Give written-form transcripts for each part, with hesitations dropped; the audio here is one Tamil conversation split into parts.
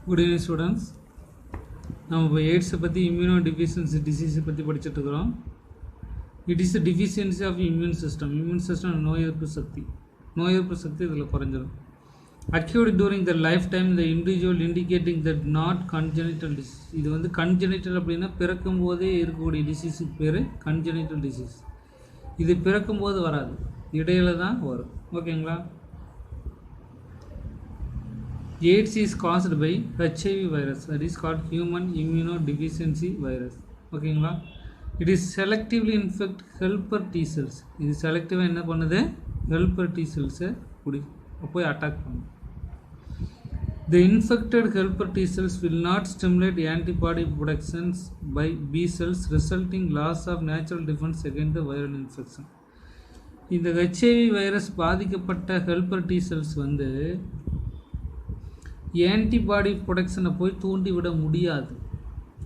Good evening students. நாம் இப்போ எய்ட்ஸை பற்றி இம்யூனோ டிஃபிஷியன்சி டிசீஸை பற்றி படிச்சுட்டு இருக்கிறோம். It is a deficiency of immune system. Immune system நோய் எதிர்ப்பு சக்தி இதில் குறைஞ்சிடும். Acute during the lifetime the individual indicating that not congenital disease. இது வந்து congenital அப்படின்னா பிறக்கும் போதே இருக்கக்கூடிய டிசீஸுக்கு பேர் congenital disease. இது பிறக்கும் போது வராது, இடையில தான் வரும். ஓகேங்களா? AIDS is caused by HIV virus, that is called human immunodeficiency virus. ஓகேங்களா? It is selectively infect helper T cells. இது செலக்டிவாக என்ன பண்ணுது? helper T cells போய் அட்டாக் பண்ணும். The infected helper T cells will not stimulate antibody productions by B cells, resulting loss of natural defense against the viral infection. இந்த HIV வைரஸ் பாதிக்கப்பட்ட ஹெல்பர் T cells வந்து ஆன்டிபாடி ப்ரொடக்ஷனை போய் தூண்டிவிட முடியாது.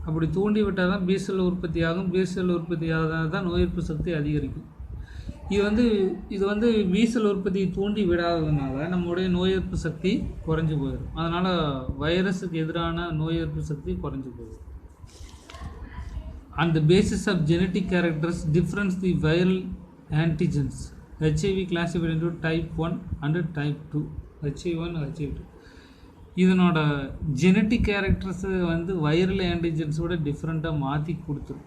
அப்படி தூண்டிவிட்டால் தான் பிசெல் உற்பத்தி ஆகும். பிசெல் உற்பத்தி ஆகாத தான் நோய் எதிர்ப்பு சக்தி அதிகரிக்கும். இது வந்து பிசெல் உற்பத்தியை தூண்டி விடாததுனால நம்மளுடைய நோய் எதிர்ப்பு சக்தி குறைஞ்சி போயிடும். அதனால் வைரஸுக்கு எதிரான நோய் எதிர்ப்பு சக்தி குறைஞ்சி போயிடும். On the basis of genetic characters difference the viral antigens, HIV classified into type 1 and type 2, HIV1 HIV2. இதனோட ஜெனட்டிக் கேரக்டர்ஸு வந்து வைரல் ஆன்டிஜென்ஸோட டிஃப்ரெண்ட்டாக மாற்றி கொடுத்துரும்.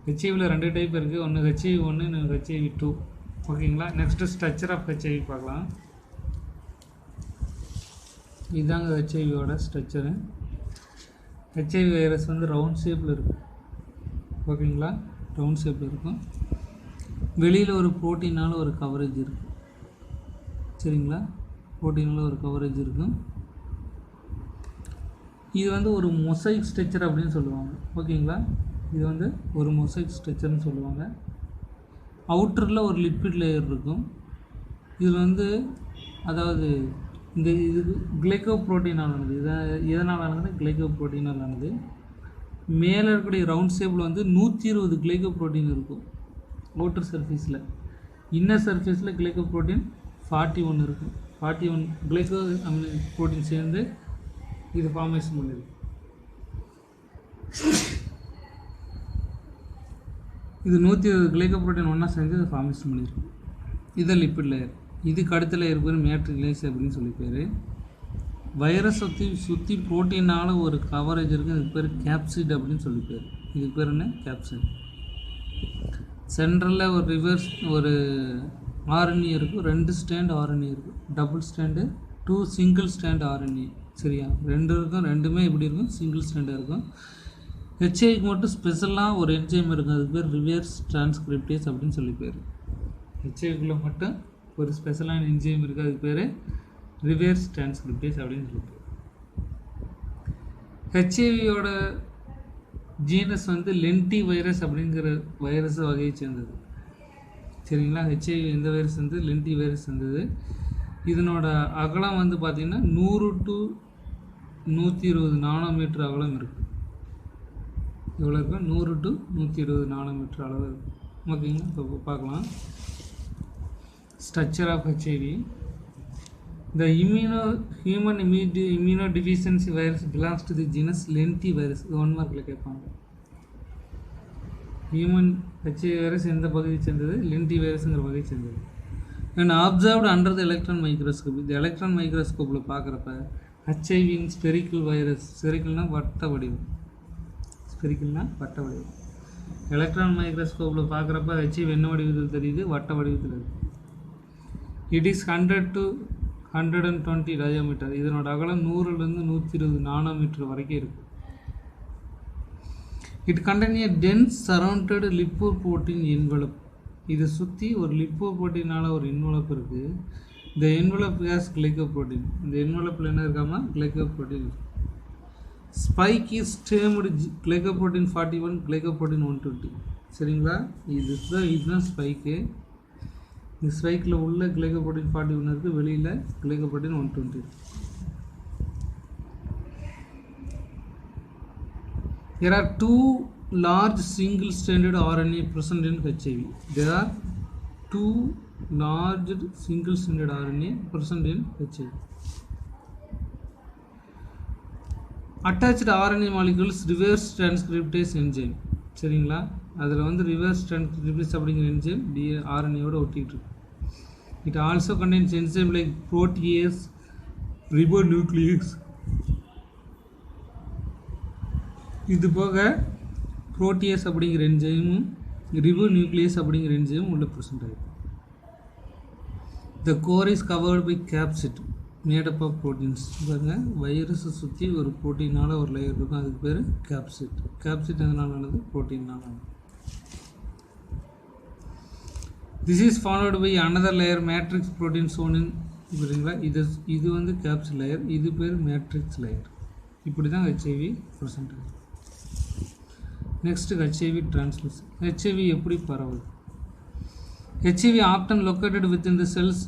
ஹெச்ஐவியில் 2 டைப் இருக்குது, ஒன்று HIV1 இன்னொன்று HIV2. ஓகேங்களா? நெக்ஸ்ட்டு ஸ்ட்ரக்சர் ஆஃப் ஹெச்ஐவி பார்க்கலாம். இதுதாங்க ஹெச்ஐவியோட ஸ்ட்ரக்சரு. ஹெச்ஐவி வைரஸ் வந்து ரவுண்ட் ஷேப்பில் இருக்கும். ஓகேங்களா? ரவுண்ட் ஷேப்பில் இருக்கும். வெளியில் ஒரு ப்ரோட்டீனால் ஒரு கவரேஜ் இருக்கும். சரிங்களா? ப்ரோட்டீனில் ஒரு கவரேஜ் இருக்கும். இது வந்து ஒரு மொசைக் ஸ்ட்ரக்சர் அப்படின்னு சொல்லுவாங்க. ஓகேங்களா? இது வந்து ஒரு மொசைக் ஸ்ட்ரக்சர்னு சொல்லுவாங்க. அவுட்டரில் ஒரு லிப்பிட் லேயர் இருக்கும். இதில் வந்து அதாவது இது கிளைக்கோ ப்ரோட்டீனால் ஆனது. எதனால் ஆனதுன்னா கிளைக்கோ ப்ரோட்டீனால் ஆனது. மேலே இருக்கக்கூடிய ரவுண்ட் ஷேப்பில் வந்து 120 கிளைக்கோ ப்ரோட்டீன் இருக்கும் அவுட்டர் சர்ஃபேஸில். இன்னர் சர்ஃபேஸில் கிளைக்கோ ப்ரோட்டீன் 41 இருக்கும். 41 கிளைக்கோ அமினோ ப்ரோட்டீன் சேர்ந்து இது ஃபார்மேஷன் பண்ணுது. இது 120 கிளைக்கோ ப்ரோட்டீன் ஒன்றா சேர்ந்து இது ஃபார்மேஷன் பண்ணியிருக்கு. இதை லிப்பிட் லேயர். இதுக்கு அடுத்த லேயர் பேர் மேட்ரிக்ஸ் அப்படின்னு சொல்லி பேர். வைரஸ் சுற்றி ப்ரோட்டீனால் ஒரு கவரேஜ் இருக்குது. இதுக்கு பேர் கேப்சிட் அப்படின்னு சொல்லி பேர். இதுக்கு பேர் என்ன? கேப்சிட். சென்ட்ரலில் ஒரு ரிவர்ஸ் ஒரு ஆர்என்ஏ இருக்கும். 2 ஸ்டாண்ட் ஆர்என்ஏ இருக்கும். Double stand 2 single stand RNA. சரியா? 2 இருக்கும். ரெண்டுமே எப்படி இருக்கும்? சிங்கிள் ஸ்டாண்டாக இருக்கும். ஹெச்ஐவிக்கு மட்டும் ஸ்பெஷலாக ஒரு என்சைம் இருக்கும். அதுக்கு பேர் ரிவர்ஸ் டிரான்ஸ்கிரிப்டேஸ் அப்படின்னு சொல்லி பேர். ஹெச்ஐவிக்குள்ளே மட்டும் ஒரு ஸ்பெஷலான என்சைம் இருக்குது. அதுக்கு பேர் ரிவர்ஸ் டிரான்ஸ்கிரிப்டேஸ் அப்படின்னு சொல்லி பேர். ஹெச்ஐவியோட ஜீனஸ் வந்து லென்டி வைரஸ் அப்படிங்கிற வைரஸ் வகையை சேர்ந்தது. சரிங்களா? ஹெச்ஐவி எந்த வைரஸ் வந்து லென்டி வைரஸ் வந்தது. இதனோட அகலம் வந்து பார்த்திங்கன்னா 100 to 120 நானோமீட்டர் அகலம் இருக்குது. எவ்வளோ இருக்கும்? 100 to 120 நானோமீட்டர் அளவு இருக்குது. ஓகேங்களா? இப்போ பார்க்கலாம் structure of HIV. The human immunodeficiency virus belongs to the genus lentivirus. இது 1 மார்க்கில் கேட்பாங்க. ஹியூமன் ஹெச்ஐவி வைரஸ் எந்த பகுதியை சேர்ந்தது? லென்டி வைரஸுங்கிற வகையை சேர்ந்தது. And observed under the electron microscope. இந்த எலக்ட்ரான் மைக்ரோஸ்கோப்பில் பார்க்குறப்ப ஹெச்ஐவியின் ஸ்பெரிக்கல் வைரஸ். ஸ்பெரிக்கல்னால் வட்ட வடிவம். எலக்ட்ரான் மைக்ரோஸ்கோப்பில் பார்க்குறப்ப ஹெச்ஐவி என்ன வடிவத்தில் தெரியுது? வட்ட வடிவத்தில் இருக்குது. It is 100 to 120 diameter. இதனோட அகலம் 100லேருந்து 120 நானோமீட்டர் வரைக்கும் இருக்குது. It contain a dense surrounded lipoprotein envelope. இதை சுற்றி ஒரு லிப்போப்ரோட்டீனால் ஒரு என்வலப் இருக்குது. இந்த என்வலப் ஹேஸ் கிளைக்கோப்ரோட்டீன். இந்த என்வலப்பில் என்ன இருக்காமல் கிளைக்கோப்ரோட்டீன். Spike is டேர்ம்டு கிளைக்கோப்ரோட்டீன் 41, கிளைக்கோப்ரோட்டீன் 120. சரிங்களா? இதுதான் ஸ்பைக்கு. இந்த ஸ்பைக்கில் உள்ள கிளைக்கோப்ரோட்டீன் 41 இருக்குது, வெளியில் கிளைக்கோப்ரோட்டீன் 120. There are 2 large single stranded RNA present in HIV. There are 2 large single stranded RNA present in HIV. Attached RNA molecules reverse transcriptase enzyme. சரிங்களா, அதில் வந்து ரிவர்ஸ் டிரான்ஸ்கிரிப்டேஸ் அப்படிங்கிற என்ஜைம் ஆர்என்ஏவோட ஒட்டிகிட்டு இருக்கு. It also contains enzyme like protease, ribonuclease. இது போக புரோட்டியேஸ் அப்படிங்கிற என்ஜைமும் ரிபோநியூக்ளியேஸ் அப்படிங்கிற என்ஜைமும் உள்ள ப்ரெசென்ட் ஆகிடும். The core is covered by capsid made up of proteins. பாருங்கள், வைரஸை சுற்றி ஒரு ப்ரோட்டீனால் ஒரு லேயர் இருக்கும், அதுக்கு பேர் கேப்சிட். கேப்சிட் எதனால் ஆனது? ப்ரோட்டீனால் ஆனது. This is followed by another layer matrix protein சோனின். புரியுதுங்களா, இது வந்து கேப்சிட் லேயர், இது பேர் மேட்ரிக்ஸ் லேயர். இப்படி தான் ஹெச்ஐவி ப்ரெசென்ட் ஆகுது. Next HIV transmission. ஹெச்ஐவி எப்படி பரவுது? HIV often located within the cells,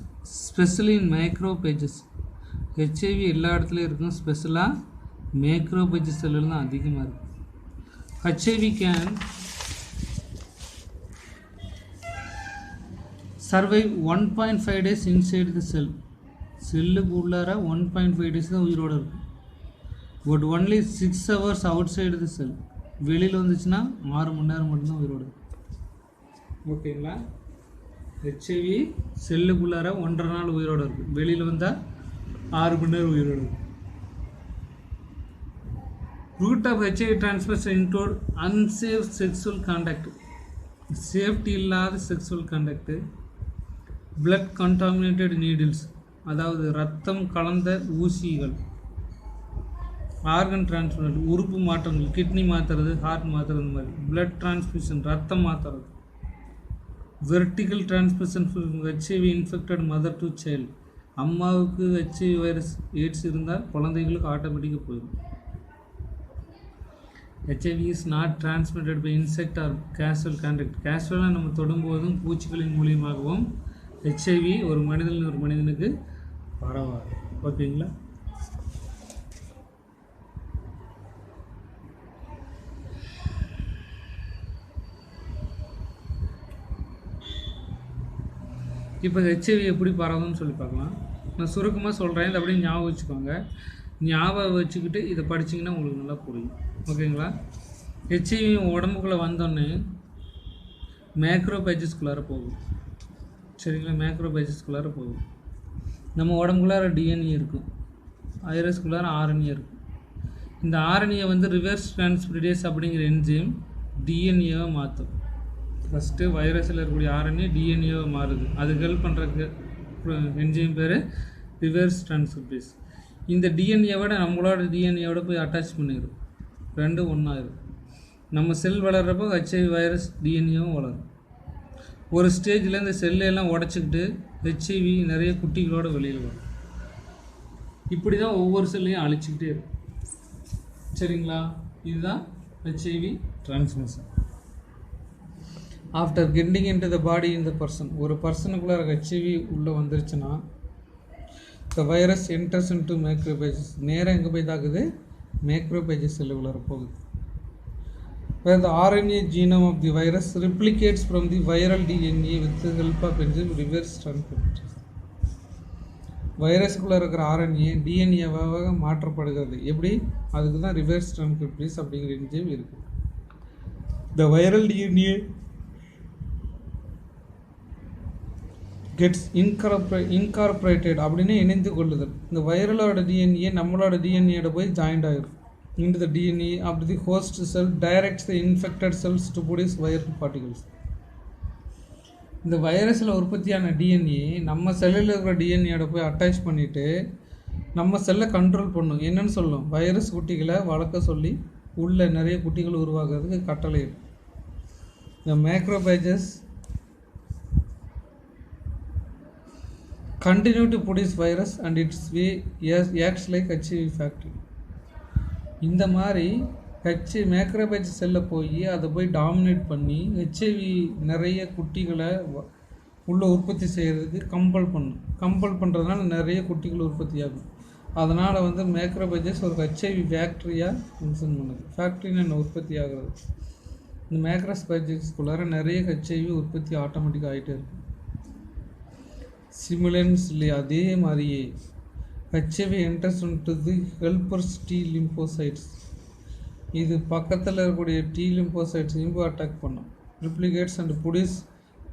specially in microphages. HIV எல்லா இடத்துலையும் இருக்கும், ஸ்பெஷலாக மைக்ரோபேஜஸ் செல்லில் தான் அதிகமாக இருக்கும். HIV can survive 1.5 days inside the cell. செல்லுக்கு உள்ளார 1.5 days தான் உயிரோடு இருக்கும். But only 6 hours outside the cell. வெளியில் வந்துச்சுன்னா 6 மணி நேரம் மட்டும்தான் உயிரோடு இருக்கும். ஓகேங்களா, ஹெச்ஐவி செல்லுக்குள்ளார 1.5 நாள் உயிரோடு இருக்குது, வெளியில் வந்தால் 6 மணி நேரம் உயிரோடு இருக்கும். Route of HIV transmission include unsafe sexual contact. Safety இல்லாத sexual contact, blood contaminated needles, அதாவது ரத்தம் கலந்த ஊசிகள், ஆர்கன் டிரான்ஸ்பிளான்ட், உறுப்பு மாற்றங்கள், கிட்னி மாற்றுறது, ஹார்ட் மாற்றுறது, இந்த மாதிரி பிளட் டிரான்ஸ்மிஷன், ரத்தம் மாற்றுறது. Vertical transmission HIV infected mother to child. அம்மாவுக்கு ஹெச்ஐவி வைரஸ் எய்ட்ஸ் இருந்தால் குழந்தைகளுக்கு ஆட்டோமேட்டிக்காக போயிடும். HIV is not transmitted by insect or casual contact. கேஷுவலாக நம்ம தொடும்போதும் பூச்சிகளின் மூலியமாகவும் ஹெச்ஐவி ஒரு மனிதனில் ஒரு மனிதனுக்கு பரவாது. ஓகேங்களா, இப்போ ஹெச்ஐவி எப்படி பரவுதுன்னு சொல்லி பார்க்கலாம். நான் சுருக்கமாக சொல்கிறேன், இதை அப்படியே ஞாபகம் வச்சுக்கோங்க. ஞாபகம் வச்சுக்கிட்டு இதை படிச்சிங்கன்னா உங்களுக்கு நல்லா புரியும். ஓகேங்களா, ஹெச்ஐவி உடம்புக்குள்ளே வந்தோடனே மேக்ரோபேஜஸ்குள்ளார போகும். சரிங்களா, மேக்ரோபேஜஸ்குள்ளார போகும். நம்ம உடம்புக்குள்ளார டிஎன்ஏ இருக்கும், வைரஸ்குள்ளார ஆர்என்ஏ இருக்கும். இந்த ஆர்என்ஏ வந்து ரிவர்ஸ் டிரான்ஸ்கிரிப்டேஸ் அப்படிங்கிற என்ஜைம் டிஎன்ஏவை மாற்றும். ஃபஸ்ட்டு வைரஸில் இருக்கக்கூடிய ஆர்என்ஏ டிஎன்ஏவை மாறுது, அதுக்கு ஹெல்ப் பண்ணுறதுக்கு என்ஜைம் பேர் ரிவர்ஸ் டிரான்ஸ்கிரிப்டேஸ். இந்த டிஎன்ஏவோட நம்மளோட டிஎன்ஏவோட போய் அட்டாச் பண்ணிடும், ரெண்டும் ஒன்றாயிரும். நம்ம செல் வளர்கிறப்போ ஹெச்ஐவி வைரஸ் டிஎன்ஏவும் வளரும். ஒரு ஸ்டேஜில் இந்த செல்லையெல்லாம் உடச்சிக்கிட்டு ஹெச்ஐவி நிறைய குட்டிகளோட வெளியில் வரும். இப்படி தான் ஒவ்வொரு செல்லையும் அழிச்சிக்கிட்டே இருக்கும். சரிங்களா, இதுதான் HIV transmission. After getting in to the body in the person, ஒரு பர்சனுக்குள்ளே ஹெச்ஐவி உள்ளே வந்துருச்சுன்னா the virus enters in to macrophages. நேராக எங்கே போய் தாக்குது? மேக்ரோபேஜஸ் செல்லுக்குள்ளே போகுது. where the RNA genome of the virus replicates from the viral DNA with the help of enzyme reverse transcriptase. வைரஸுக்குள்ளே இருக்கிற ஆர்என்ஏ டிஎன்ஏவாக மாற்றப்படுகிறது. எப்படி? அதுக்கு தான் ரிவர்ஸ் டிரான்ஸ்கிரிப்டேஸ் அப்படிங்கிற என்ஜைம் இருக்குது. த வைரல் டிஎன்ஏ கெட்ஸ் இன்கார்பரேட்டட் அப்படின்னு இணைந்து கொள்ளுதல். இந்த வைரலோட டிஎன்ஏ நம்மளோட டிஎன்ஏட போய் ஜாயிண்ட் ஆகிடும். into the DNA of the host cell directs the infected cells to produce viral particles. இந்த வைரஸில் உற்பத்தியான டிஎன்ஏ நம்ம செல்லில் இருக்கிற டிஎன்ஏயோட போய் அட்டாச் பண்ணிவிட்டு நம்ம செல்லை கண்ட்ரோல் பண்ணும். என்னன்னு சொல்லும்? வைரஸ் குட்டிகளை வளர்க்க சொல்லி உள்ள நிறைய குட்டிகள் உருவாகிறதுக்கு கட்டளை. இந்த macrophages continue to produce virus and its way acts like HIV factory. இந்த மாதிரி மேக்ரோபேஜ் செல்லில் போய் அதை போய் டாமினேட் பண்ணி ஹெச்ஐவி நிறைய குட்டிகளை உள்ளே உற்பத்தி செய்கிறதுக்கு கம்பல் பண்ணும். கம்பல் பண்ணுறதுனால நிறைய குட்டிகள் உற்பத்தி ஆகும். அதனால் வந்து மேக்ரோபேஜஸ் ஒரு ஹெச்ஐவி ஃபேக்ட்ரியாக ஃபங்க்ஷன் பண்ணுது. ஃபேக்ட்ரின்னு என்ன உற்பத்தி ஆகிறது. இந்த மேக்ரோபேஜஸ்குள்ளார நிறைய ஹெச்ஐவி உற்பத்தி ஆட்டோமேட்டிக்காக ஆகிட்டே இருக்கும். சிமுலன்ஸ்லி அதே மாதிரியே HIV enters into the helpers T lymphocytes. இது பக்கத்தில் இருக்கக்கூடிய டி லிம்போசைட்ஸையும் போய் அட்டாக் பண்ணும். Replicates and buds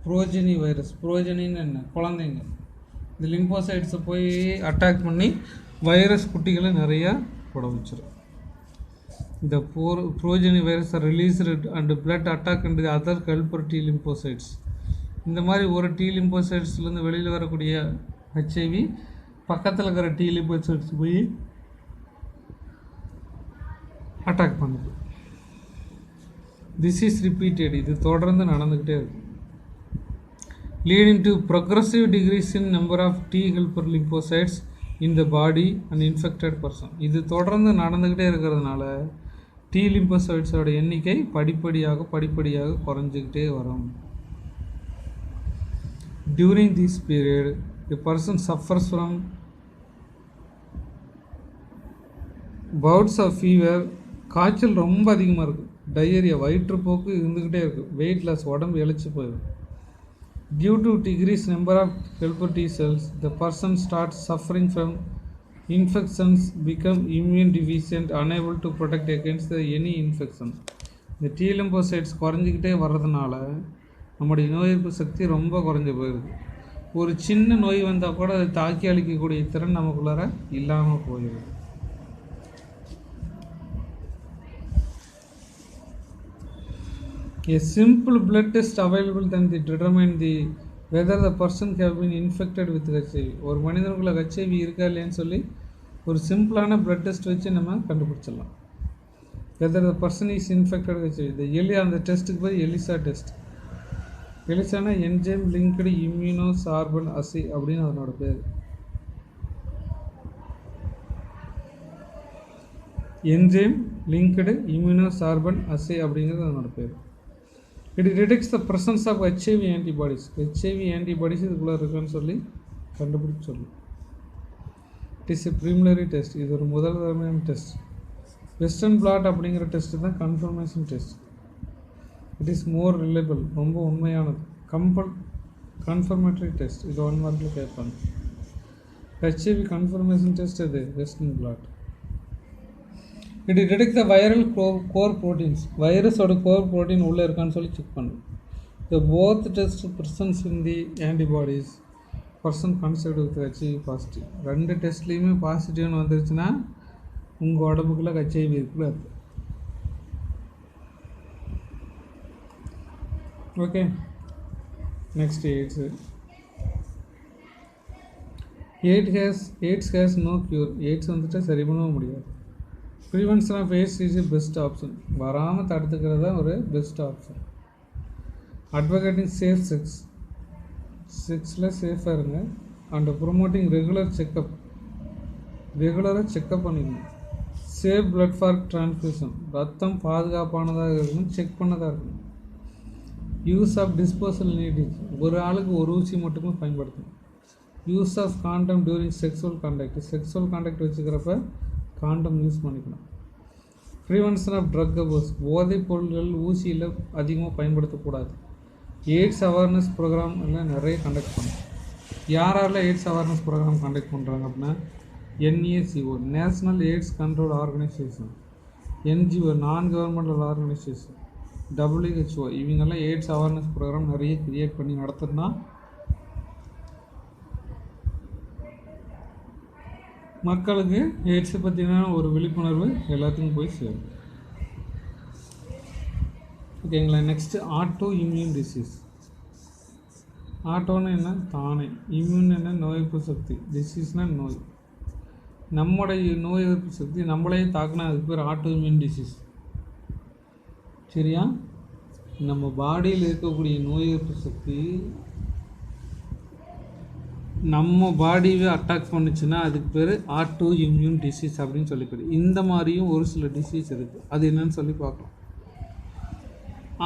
progeny virus. ப்ரோஜெனின்னு என்ன? குழந்தைங்க. இந்த லிம்போசைட்ஸை போய் அட்டாக் பண்ணி வைரஸ் குட்டிகளை நிறையா போட வச்சிடும். இந்த progeny virus released and blood attack and other helper T lymphocytes. இந்த மாதிரி ஒரு டி லிம்போசைட்ஸ்லேருந்து வெளியில் வரக்கூடிய ஹெச்ஐவி பக்கத்தில் இருக்கிற டி லிம்போசைட்ஸ் போய் அட்டாக் பண்ணுது. This is repeated. இது தொடர்ந்து நடந்துக்கிட்டே இருக்கு. Leading to progressive decrease in number of T helper lymphocytes in the body and infected person. இது தொடர்ந்து நடந்துக்கிட்டே இருக்கிறதுனால டி லிம்போசைட்ஸோட எண்ணிக்கை படிப்படியாக குறைஞ்சிக்கிட்டே வரும். During this period the person suffers from bouts of fever. காய்ச்சல் ரொம்ப அதிகமாக இருக்கும். டயரியா, வயிற்றுப்போக்கு இருந்துக்கிட்டே இருக்கும். வெயிட் லாஸ், உடம்பு இழைச்சி போயிடும். Due to decrease number of helper T cells the person start suffering from infections, become immune deficient, unable to protect against the any infection. இந்த டி லிம்போசைட்ஸ் குறைஞ்சிக்கிட்டே வர்றதுனால நம்முடைய நோய் எதிர்ப்பு சக்தி ரொம்ப குறைஞ்சி போயிடுது. ஒரு சின்ன நோய் வந்தால் கூட அதை தாக்கி அழிக்கக்கூடிய திறன் நமக்குள்ளார இல்லாமல் போயிடுது. A simple blood test available then they determine whether the person have been infected with HIV. ஒரு மனிதனுக்குள்ள HIV இருக்கா இல்லையான்னு சொல்லி ஒரு சிம்பிளான பிளட் டெஸ்ட் வச்சு நம்ம கண்டுபிடிச்சிடலாம். whether the person is infected with HIV. இந்த அந்த டெஸ்ட்டுக்கு போய் எலிசா டெஸ்ட். எலிசானா enzyme linked immunosorbent assay அப்படின்னு அதனோட பேர். என்ஜைம் லிங்க்டு இம்யூனோ சார்பன் அசி அப்படிங்கிறது அதனோட பேர். It detects the presence of HIV antibodies. HIV antibodies இதுக்குள்ளே இருக்குன்னு சொல்லி கண்டுபிடிச்சு சொல்லு. It is a preliminary test. இது ஒரு முதல் தரமான டெஸ்ட். வெஸ்டர்ன் பிளாட் அப்படிங்கிற டெஸ்ட் தான் confirmation test. It is more reliable, ரொம்ப உண்மையானது. Confirmatory test. இது 1 மார்க்கில் கேட்பாங்க. HIV கன்ஃபர்மேஷன் டெஸ்ட் அது western blot. It detect the viral core proteins. வைரஸோட கோர் ப்ரோட்டீன் உள்ளே இருக்கான்னு சொல்லி செக் பண்ணும். The both test presence in the antibodies person considered with HIV positive. 2 டெஸ்ட்லேயுமே பாசிட்டிவ்னு வந்துருச்சுன்னா உங்கள் உடம்புக்குள்ள HIV இருக்குள்ள இருக்குது. Okay, next AIDS has no cure. AIDS வந்துட்டு சரி பண்ணவும் முடியாது. Prevention of AIDS is best option. வராமல் தடுத்துக்கிறது தான் ஒரு best option. Advocating safe sex. செக்ஸில் சேஃபாக இருங்க. அண்ட் ப்ரொமோட்டிங் ரெகுலராக செக்கப் பண்ணிக்கணும். Safe blood for transfusion. ரத்தம் பாதுகாப்பானதாக இருக்கணும், செக் பண்ணதாக இருக்கணும். Use of disposal needles. ஒரு ஆளுக்கு ஒரு ஊசி மட்டுமே பயன்படுத்தணும். Use of condom during sexual contact வச்சுக்கிறப்ப காண்டம் யூஸ் பண்ணிக்கணும். Prevention of drug abuse. போதைப் பொருள்கள் ஊசியில் அதிகமாக பயன்படுத்தக்கூடாது. எய்ட்ஸ் அவேர்னஸ் ப்ரோக்ராம் எல்லாம் நிறைய கண்டக்ட் பண்ணும். யாரால் எய்ட்ஸ் அவேர்னஸ் ப்ரோக்ராம் கண்டக்ட் பண்ணுறாங்க அப்படின்னா NACO, national AIDS control organisation, NGO, நான் கவர்மெண்டல் ஆர்கனைசேஷன், WHO, இவங்கெல்லாம் எய்ட்ஸ் அவேர்னஸ் ப்ரோக்ராம் நிறைய கிரியேட் பண்ணி நடத்துனா மக்களுக்கு எய்ட்ஸை பற்றின ஒரு விழிப்புணர்வு எல்லாத்துக்கும் போய் சேரும். ஓகேங்களா? Next auto immune disease. ஆட்டோன்னு என்ன? தானே. இம்யூன் என்ன? நோய் எதிர்ப்பு சக்தி. டிசீஸ்னால் நோய். நம்முடைய நோய் எதிர்ப்பு சக்தி நம்மளையே தாக்குனா அதுக்கு பேர் ஆட்டோ இம்யூன் டிசீஸ். சரியா? நம்ம பாடியில் இருக்கக்கூடிய நோய் எதிர்ப்பு சக்தி நம்ம பாடியை அட்டாக் பண்ணிச்சுன்னா அதுக்கு பேர் ஆட்டோ இம்யூன் டிசீஸ் அப்படின்னு சொல்லி பேர். இந்த மாதிரியும் ஒரு சில டிசீஸ் இருக்குது. அது என்னன்னு சொல்லி பார்க்கலாம்.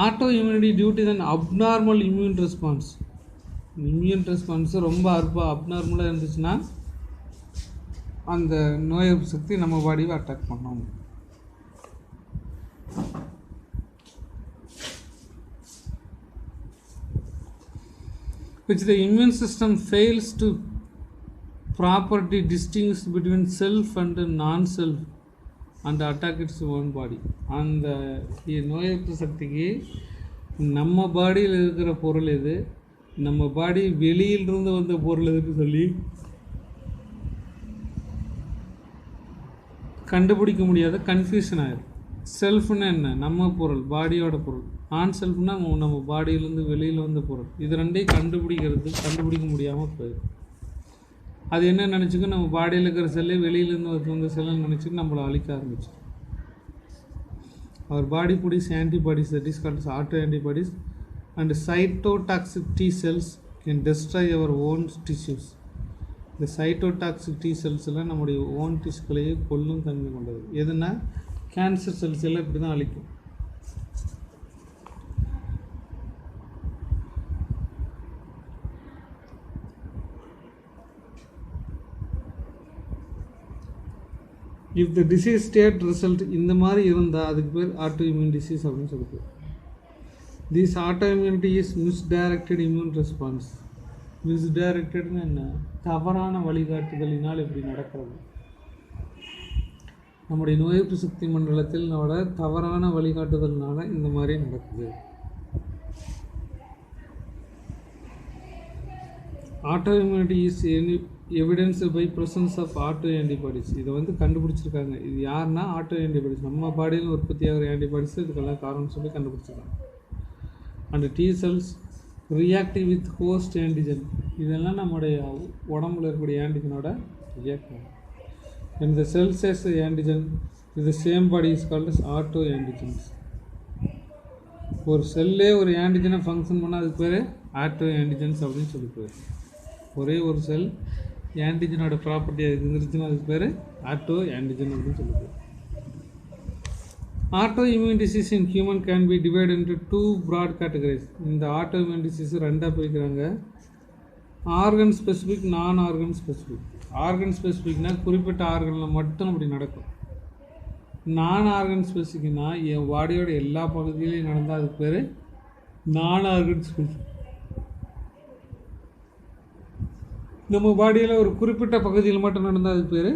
ஆட்டோ இம்யூனிட்டி டியூ டு தன் abnormal immune response. Immune response ரொம்ப அப்நார்மலாக இருந்துச்சுன்னா அந்த நோய் எதிர்ப்பு சக்தி நம்ம பாடியை அட்டாக் பண்ணோம். which the immune system fails to properly distinguish between self and non self and attack its own body. அந்த நோய் எதிர்ப்பு சக்திக்கு நம்ம பாடியில் இருக்கிற பொருள் எது, நம்ம பாடி வெளியிலிருந்து வந்த பொருள் எதுன்னு சொல்லி கண்டுபிடிக்க முடியாத கன்ஃபியூஷன் ஆயிடும். செல்ஃப்னா என்ன, நம்ம பொருள், பாடியோட பொருள். ஆன் செல்ஃப்னா நம்ம பாடியிலேருந்து வெளியில் வந்த பொருள். இது ரெண்டையும் கண்டுபிடிக்க முடியாமல் போயிடும். அது என்ன நினச்சிக்கும், நம்ம பாடியில் இருக்கிற செல்லை வெளியிலேருந்து வந்த செல்லை நினச்சிட்டு நம்மளை அழிக்க ஆரம்பிச்சு. Our body produce antibodies, that is called auto antibodies, and cytotoxic T cells can destroy our own tissues. இந்த சைட்டோடாக்சிக் T cells எல்லாம் நம்முடைய ஓன் டிஷ்யூக்களையே கொல்லும் தன்மை கொண்டது. எதுனா கேன்சர் செல்ஸ் எல்லாம் இப்படி தான் அழிக்கும். If the disease state result இந்த மாதிரி இருந்தால் அதுக்கு பேர் ஆட்டோ இம்யூன் டிசீஸ் அப்படின்னு சொல்லிட்டு. This auto immunity is misdirected immune response. மிஸ்டைரக்டட்னு என்ன, தவறான வழிகாட்டுதலினால் இப்படி நடக்கிறது. நம்முடைய நோய் எதிர்ப்பு சக்தி மண்டலத்தில் நம்மளோட தவறான வழிகாட்டுதல்னால இந்த மாதிரி நடக்குது. Auto immunity is evidence by presence of auto antibodies. இதை வந்து கண்டுபிடிச்சிருக்காங்க. இது யாருன்னா ஆட்டோ ஆன்டிபாடிஸ், நம்ம பாடியில் உற்பத்தி ஆகிற ஆன்டிபாடிஸ் இதுக்கெல்லாம் காரணம் சொல்லி கண்டுபிடிச்சிருக்காங்க. And T cells reactive with host antigen. இதெல்லாம் நம்முடைய உடம்புல இருக்கக்கூடிய ஆன்டிஜனோட ரியாக்ட் ஆகும். And the cells as antigen is the same body is called as auto antigens. ஒரு செல்லே ஒரு ஆன்டிஜனை ஃபங்க்ஷன் பண்ணால் அதுக்கு பேர் ஆட்டோ ஆன்டிஜன்ஸ் அப்படின்னு சொல்லி பேர். ஒரே ஒரு செல் ஆன்டிஜனோட ப்ராப்பர்ட்டி அதுக்கு இருந்துச்சுன்னா அதுக்கு பேர் ஆட்டோ ஆன்டிஜன் அப்படின்னு சொல்லி பேர். Auto immune disease in human can be divide into 2 broad categories. இந்த ஆட்டோ இம்யூன் டிசீஸ் ரெண்டாக பிரிக்கிறாங்க. ஆர்கன் ஸ்பெசிஃபிக், நான் ஆர்கன் ஸ்பெசிஃபிக். ஆர்கன் ஸ்பெசிஃபிக்னா குறிப்பிட்ட ஆர்கனில் மட்டும் அப்படி நடக்கும். நான் ஆர்கன் ஸ்பெசிஃபிக்னா என் பாடியோட எல்லா பகுதியிலையும் நடந்தால் அதுக்கு பேர் நான் ஆர்கன் ஸ்பெசிஃபிக். நம்ம பாடியில் ஒரு குறிப்பிட்ட பகுதியில் மட்டும் நடந்தால் அதுக்கு பேர்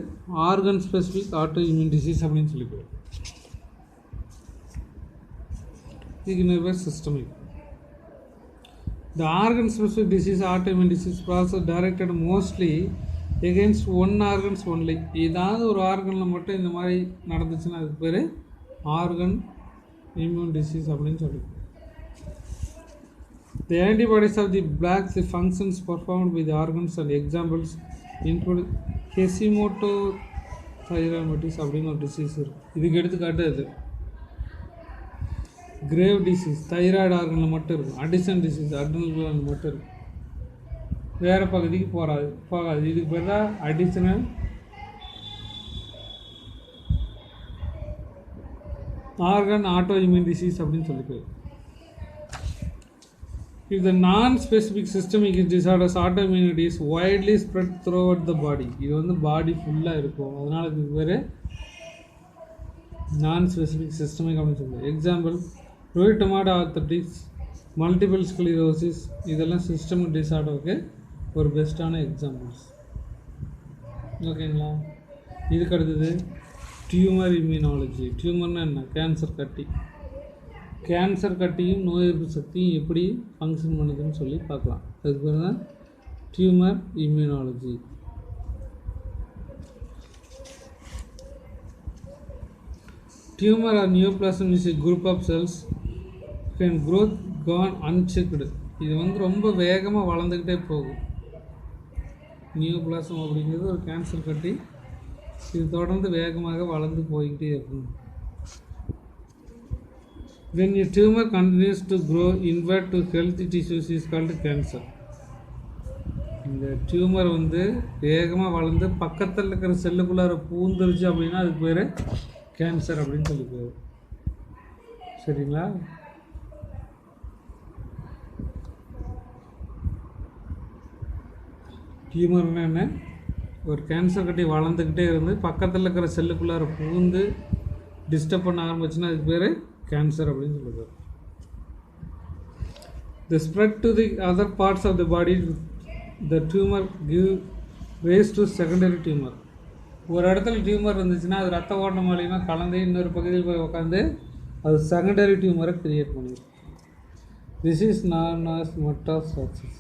organ specific auto immune disease அப்படின்னு சொல்லி பேர். இதுக்கு இன்னொரு systemic. The organ specific disease autoimmune disease process directed mostly against one organs only. ஏதாவது ஒரு ஆர்கனில் மட்டும் இந்த மாதிரி நடந்துச்சுன்னா அதுக்கு பேர் ஆர்கன் இம்யூன் டிசீஸ் அப்படின்னு சொல்லி. The antibodies of the blacks the functions performed by the organs and examples include Hashimoto thyroiditis அப்படின்னு ஒரு டிசீஸ் இருக்குது. இதுக்கு எடுத்துக்காட்டு இது கிரேவ் டிசீஸ், தைராய்டு ஆர்கனில் மட்டும் இருக்கும். அடிசன் டிசீஸ் அட்ரினல் கிளாண்டில் மட்டும் இருக்கும், வேறு பகுதிக்கு போகாது. இதுக்கு பேர் தான் additional organ auto immune disease அப்படின்னு சொல்லி பேர். If the non-specific systemic disorders autoimmunity is widely spread throughout the body. இது வந்து பாடி ஃபுல்லாக இருக்கும், அதனால் இதுக்கு பேர் நான்-ஸ்பெசிஃபிக் சிஸ்டமிக் அப்படின்னு சொல்லுவாங்க. எக்ஸாம்பிள் ரோயிட்டமாய்டு ஆர்த்ரைட்டிஸ், மல்டிபிள் ஸ்க்ளீரோசிஸ், இதெல்லாம் சிஸ்டமிக் டிசார்டருக்கு ஒரு பெஸ்ட்டான எக்ஸாம்பிள்ஸ். ஓகேங்களா. இதுக்கு அடுத்தது டியூமர் இம்யூனாலஜி. டியூமர்னால் என்ன, கேன்சர் கட்டி. கேன்சர் கட்டியும் நோய் எதிர்ப்பு சக்தியும் எப்படி ஃபங்க்ஷன் பண்ணுதுன்னு சொல்லி பார்க்கலாம். அதுக்கு பேர் தான் tumour immunology. Tumor or neoplasm is a group of cells can growth gone unchecked. இது வந்து ரொம்ப வேகமாக வளர்ந்துக்கிட்டே போகும். நியோபிளாசம் அப்படிங்கிறது ஒரு கேன்சர் கட்டி, இது தொடர்ந்து வேகமாக வளர்ந்து போய்கிட்டே இருக்கும். When a tumor continues to grow inward to healthy tissues is called cancer. இந்த டியூமர் வந்து வேகமாக வளர்ந்து பக்கத்தில் இருக்கிற செல்லுக்குள்ளார பூந்துருச்சு அப்படின்னா அதுக்கு பேர் கேன்சர் அப்படின்னு சொல்லி பேர். சரிங்களா. டியூமர்னா என்ன, ஒரு கேன்சர் கட்டி வளர்ந்துக்கிட்டே இருந்து பக்கத்தில் இருக்கிற செல்லுக்குள்ளார பூந்து டிஸ்டர்ப் பண்ண ஆரம்பிச்சுன்னா அதுக்கு பேர் கேன்சர் அப்படின்னு சொல்லி பேர். The spread to the other parts of the body, the tumor give race to secondary tumour. ஒரு இடத்துல டியூமர் இருந்துச்சுன்னா அது ரத்த ஓட்டம் மூலியமாக கலந்து இன்னொரு பகுதியில் போய் உட்காந்து அது செகண்டரி டியூமரை கிரியேட் பண்ணிடும். திஸ் இஸ் நான் ஆஸ் மெட்டாஸ்டாசிஸ்.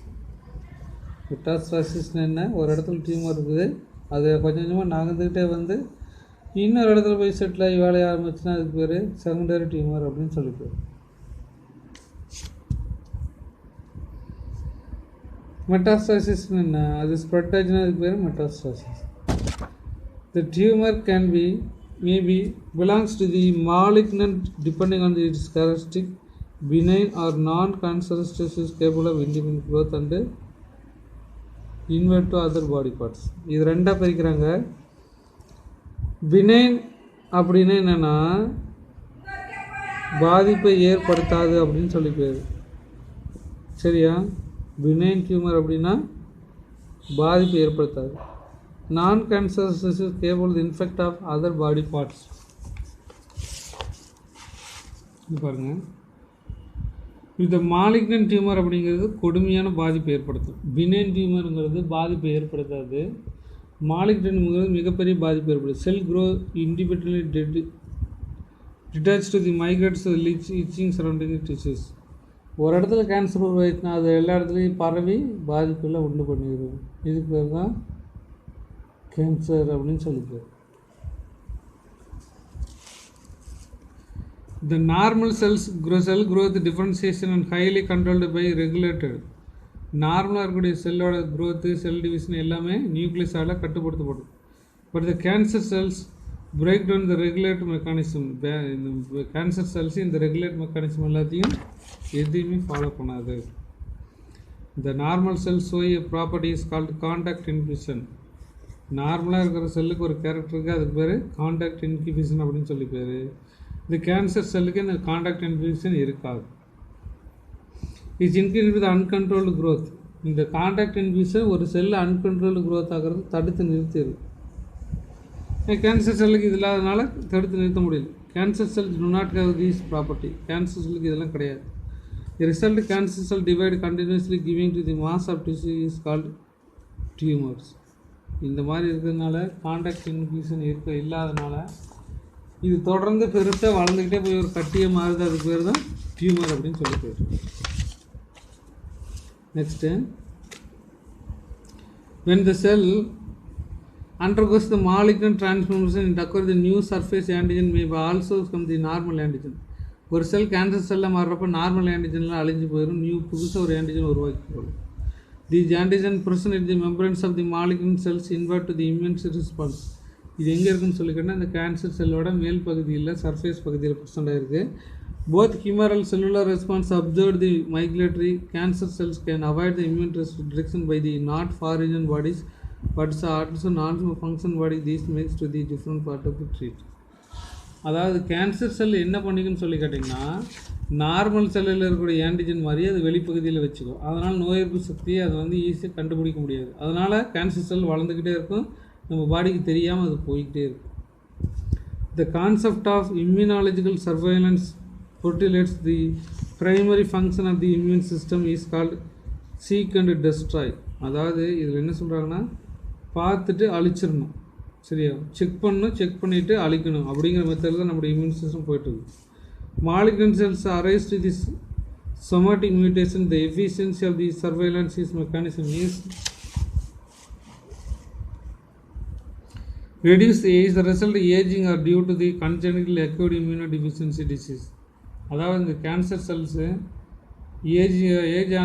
மெட்டாஸ்டாசிஸ்னு என்ன, ஒரு இடத்துல டியூமர் இருக்குது, அது கொஞ்சம் கொஞ்சமாக நகர்ந்துக்கிட்டே வந்து இன்னொரு இடத்துல போய் செட்டில் ஆகி வேலைய ஆரம்பிச்சுன்னா அதுக்கு பேர் செகண்டரி டியூமர் அப்படின்னு சொல்லி பேர். மெட்டாஸ்டாசிஸ்னு என்ன, அது ஸ்ப்ரெட் ஆச்சுன்னா அதுக்கு பேர் metastasis. The tumor maybe belongs to the malignant depending on its characteristic. Benign or non-cancerous tissues capable of independent growth and invert to other body parts. இது ரெண்டாக பிரிக்கிறாங்க. பினைன் அப்படின்னு என்னென்னா பாதிப்பை ஏற்படுத்தாது அப்படின்னு சொல்லி பேர். சரியா? பினைன் டியூமர் அப்படின்னா பாதிப்பை ஏற்படுத்தாது. Non-cancerous is capable of infect of other body parts. பாருங்க, இந்த மாலிக்னன்ட் டியூமர் அப்படிங்கிறது கொடுமையான பாதிப்பை ஏற்படுத்தும். பினைன் டியூமருங்கிறது பாதிப்பை ஏற்படுத்தாது. மாலிக்னன்ட்ங்கிறது மிகப்பெரிய பாதிப்பு ஏற்படுத்தும். Cell grow independently detach to the migrates itching surrounding tissues. ஒரு இடத்துல கேன்சர் உருவாயிடுச்சுன்னா அது எல்லா இடத்துலையும் பரவி பாதிப்பெல்லாம் உண்டு பண்ணிடுது. இதுக்கு பேர் தான் கேன்சர் அப்படின்னு சொல்லிப்பார். The normal cell growth differentiation and highly controlled by regulated. நார்மலாக இருக்கக்கூடிய செல்லோட growth, செல் டிவிஷன் எல்லாமே நியூக்ளியஸால் கட்டுப்படுத்தப்படும். But the cancer cells break down the regulate mechanism. இந்த கேன்சர் செல்ஸ் இந்த ரெகுலேட் மெக்கானிசம் எல்லாத்தையும் எதையுமே ஃபாலோ பண்ணாது. The normal cells show a property is called contact inhibition. நார்மலாக இருக்கிற செல்லுக்கு ஒரு கேரக்டர் இருக்குது, அதுக்கு பேர் காண்டாக்ட் இன்ஹிபிஷன் அப்படின்னு சொல்லி பேர். இந்த கேன்சர் செல்லுக்கு இந்த காண்டாக்ட் இன்ஹிபிஷன் இருக்காது. It's increase with uncontrolled growth. இந்த காண்டாக்ட் இன்ஹிபிஷன் ஒரு செல்லு அன்கண்ட்ரோல்டு க்ரோத் ஆகிறது தடுத்து நிறுத்திடுது. கேன்சர் செல்லுக்கு இது இல்லாதனால தடுத்து நிறுத்த முடியல. Cancer cell do not have these property. Cancer செல்லுக்கு இதெல்லாம் கிடையாது. The result cancer cell divide continuously giving to the mass of tissue is called tumors. இந்த மாதிரி இருக்கிறதுனால காண்டாக்ட் இன்ஹிபிஷன் இல்லாதனால இது தொடர்ந்து பெருசாக வளர்ந்துக்கிட்டே போய் ஒரு கட்டியை மாறுது, அதுக்கு பேர் தான் டியூமர் அப்படின்னு சொல்லி பேர். Next, when the cell undergoes the malignant transformation it occurs the new surface antigen may also become the normal antigen. ஒரு செல் கேன்சர் செல்லில் மாறுறப்ப நார்மல் ஆன்டிஜன்லாம் அழிஞ்சு போயிடும், நியூ புதுசாக ஒரு ஆன்டிஜன் உருவாக்கி போடும். These antigen present at the membranes of the malignant cells invert to the immune response. இது எங்கே இருக்குன்னு சொல்லிக்கிட்டா இந்த கேன்சர் செல்லோட மேல் பகுதியில் சர்ஃபேஸ் பகுதியில் ப்ரெசென்ட் ஆகிருக்கு. Both humoral cellular response observe the migratory cancer cells can avoid the immune detection by the not foreign bodies but also non function body these makes to the different part of the treat. அதாவது கேன்சர் செல் என்ன பண்ணிக்குன்னு சொல்லி கேட்டிங்கன்னா நார்மல் செல்லில் இருக்கக்கூடிய ஆன்டிஜன் மாதிரி அது வெளிப்பகுதியில் வச்சுக்கும். அதனால் நோய் எதிர்ப்பு சக்தியை அது வந்து ஈஸியாக கண்டுபிடிக்க முடியாது. அதனால் கேன்சர் செல் வளர்ந்துக்கிட்டே இருக்கும், நம்ம பாடிக்கு தெரியாமல் அது போய்கிட்டே இருக்கும். The concept of immunological surveillance postulates the primary function of the immune system is called seek and destroy. அதாவது இதில் என்ன சொல்கிறாங்கன்னா பார்த்துட்டு அழிச்சிடணும், சரியா? செக் பண்ணணும், செக் பண்ணிவிட்டு அழிக்கணும் அப்படிங்கிற மெத்தடில் தான் நம்மளுடைய இம்யூன் சிஸ்டம் போய்ட்டுருக்கு. Malignant cells arise to this somatic mutation. The efficiency of the surveillance mechanism is reduced age. The result aging are due to the congenital acute immunodeficiency disease. அதாவது இந்த கேன்சர் செல்ஸு ஏஜ்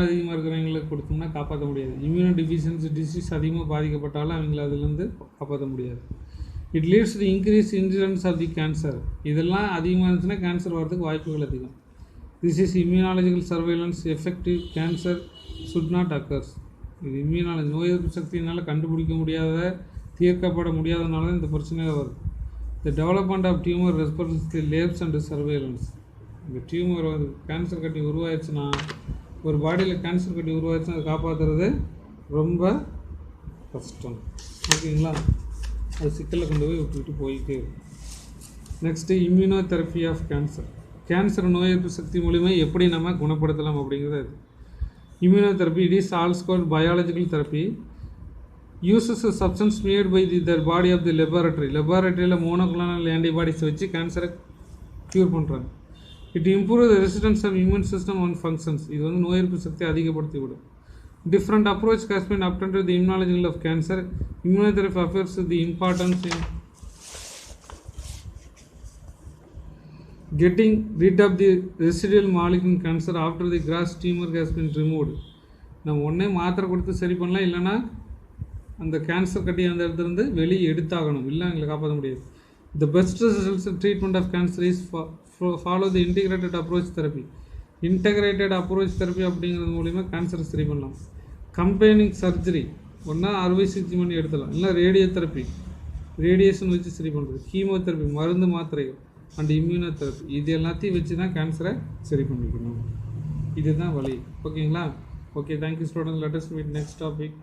அதிகமாக இருக்கிறவங்களுக்கு கொடுத்தோம்னா காப்பாற்ற முடியாது. இம்யூனோடெஃபிஷியன்சி டிசீஸ் அதிகமாக பாதிக்கப்பட்டாலும் அவங்கள அதிலேருந்து காப்பாற்ற முடியாது. It leads to increase incidence of the cancer. இதெல்லாம் அதிகமாக இருந்துச்சுன்னா கேன்சர் வரதுக்கு வாய்ப்புகள் அதிகம். This is immunological surveillance effective cancer should not occurs. இது இம்யூனாலஜி நோய் எதிர்ப்பு சக்தியினால் கண்டுபிடிக்க முடியாத, தீர்க்கப்பட முடியாதனால தான் இந்த பிரச்சனைகள் வருது. The development of tumour response the lapse and surveillance. இந்த டியூமர் வந்து கேன்சர் கட்டி உருவாயிடுச்சுன்னா, ஒரு பாடியில் கேன்சர் கட்டி உருவாயிடுச்சுன்னா அதை காப்பாற்றுறது ரொம்ப கஷ்டம். ஓகேங்களா? அது சிக்கலில் கொண்டு போய் விட்டுக்கிட்டு போயிட்டே இருக்கும். Next immunotherapy of cancer. Cancer நோய் எதிர்ப்பு சக்தி மூலிமா எப்படி நம்ம குணப்படுத்தலாம் அப்படிங்கிறது. Immunotherapy it is also called biological therapy. uses a substance made by the body of the laboratoryல monoclonal antibodies வச்சு கேன்சரை க்யூர் பண்ணுறாங்க. It improve the resistance of immune system and functions. இது வந்து நோய் எதிர்ப்பு சக்தியை அதிகப்படுத்தி விடும். Different approach has been attempted the immunology of cancer. Immunotherapy offers the importance in getting rid of the residual malignant cancer after the gross tumor has been removed. நம்ம ஒன்றே மாத்திரை கொடுத்து சரி பண்ணலாம், இல்லைனா அந்த கேன்சர் கட்டி அந்த இடத்துலேருந்து வெளியே எடுத்தாகணும், இல்லை எங்களை காப்பாற்ற முடியாது. The best treatment of cancer is follow the integrated approach therapy. integrated approach therapy அப்படிங்கிறது மூலிமா கேன்சரை சரி பண்ணலாம். கம்பைனிங் சர்ஜரி, ஒன்றா அறுவை சிகிச்சை பண்ணி எடுத்துடலாம், இல்லை ரேடியோ தெரப்பி, ரேடியேஷன் வச்சு சரி பண்ணுறது, கீமோதெரப்பி மருந்து மாத்திரைகள் அண்ட் இம்யூனோதெரப்பி, இது எல்லாத்தையும் வச்சு தான் கேன்சரை சரி பண்ணிக்கணும். இதுதான் வழி. ஓகேங்களா? Okay, thank you student. Let us meet next topic.